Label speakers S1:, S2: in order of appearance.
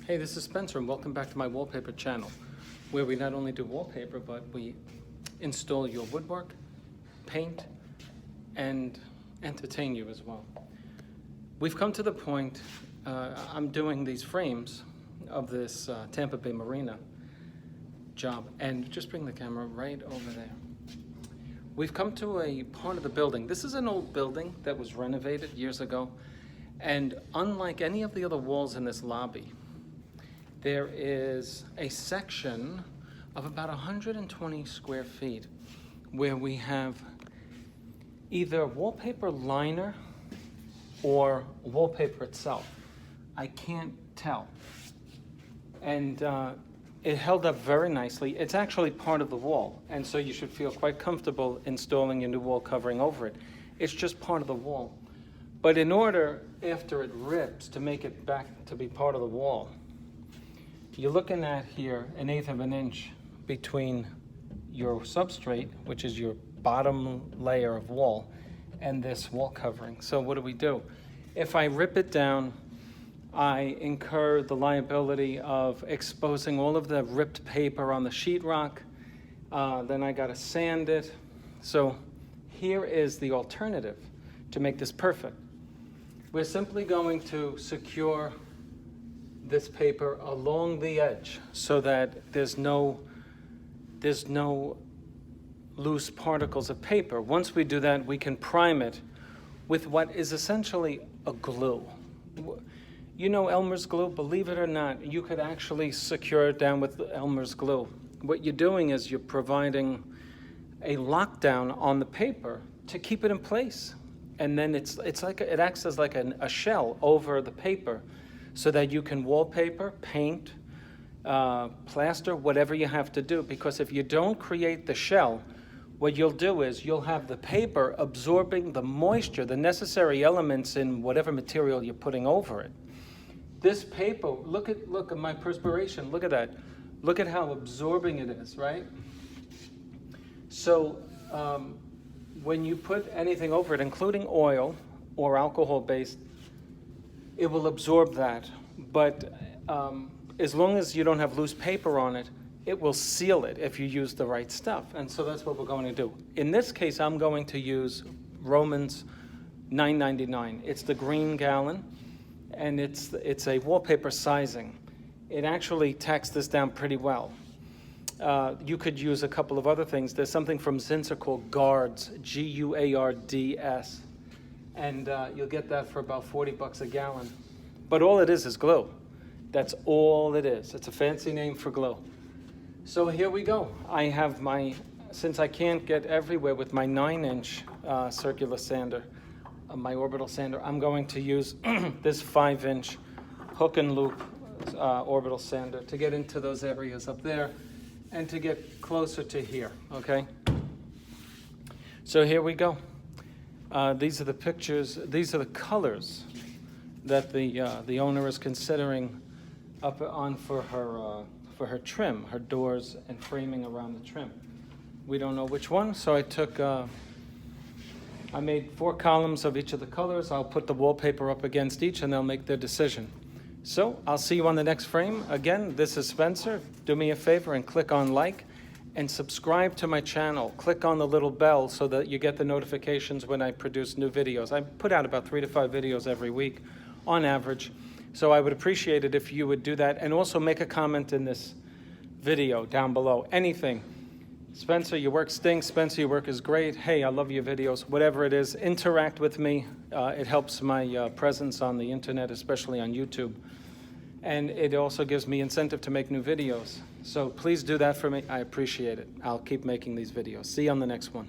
S1: Hey, this is Spencer and welcome back to my wallpaper channel, where we not only do wallpaper, but we install your woodwork, paint, and entertain you as well. We've come to the point, I'm doing these frames of this Tampa Bay Marina job, and just bring the camera right over there. We've come to a part of the building. This is an old building that was renovated years ago, and unlike any of the other walls in this lobby, there is a section of about 120 square feet where we have either wallpaper liner or wallpaper itself. I can't tell. And it held up very nicely. It's actually part of the wall, and so you should feel quite comfortable installing your new wall covering over it. It's just part of the wall. But in order, after it rips, to make it back to be part of the wall, you're looking at here 1/8 of an inch between your substrate, which is your bottom layer of wall, and this wall covering. So what do? If I rip it down, I incur the liability of exposing all of the ripped paper on the sheetrock. Then I gotta sand it. So here is the alternative to make this perfect. We're simply going to secure this paper along the edge so that there's no loose particles of paper. Once we do that, we can prime it with what is essentially a glue. You know Elmer's glue? Believe it or not, you could actually secure it down with Elmer's glue. What you're doing is you're providing a lockdown on the paper to keep it in place. And then it acts as like a shell over the paper, so that you can wallpaper, paint, plaster, whatever you have to do. Because if you don't create the shell, what you'll do is you'll have the paper absorbing the moisture, the necessary elements in whatever material you're putting over it. This paper, look at my perspiration, look at that. Look at how absorbing it is, right? So when you put anything over it, including oil or alcohol-based, it will absorb that, but as long as you don't have loose paper on it, it will seal it if you use the right stuff, and so that's what we're going to do. In this case, I'm going to use Romans 999. It's the green gallon, and it's a wallpaper sizing. It actually tacks this down pretty well. You could use a couple of other things. There's something from Zinsser called Guards, Guards. And you'll get that for about 40 bucks a gallon. But all it is glue. That's all it is. It's a fancy name for glue. So here we go. I have since I can't get everywhere with my 9-inch circular sander, my orbital sander, I'm going to use this 5-inch hook and loop orbital sander to get into those areas up there and to get closer to here, okay? So here we go. These are the pictures, these are the colors that the owner is considering up on for her trim, her doors and framing around the trim. We don't know which one, so I made 4 columns of each of the colors. I'll put the wallpaper up against each and they'll make their decision. So I'll see you on the next frame. Again, this is Spencer. Do me a favor and click on like and subscribe to my channel. Click on the little bell so that you get the notifications when I produce new videos. I put out about 3 to 5 videos every week on average. So I would appreciate it if you would do that, and also make a comment in this video down below. Anything. Spencer, your work stinks. Spencer, your work is great. Hey, I love your videos. Whatever it is, interact with me. It helps my presence on the internet, especially on YouTube. And it also gives me incentive to make new videos. So please do that for me. I appreciate it. I'll keep making these videos. See you on the next one.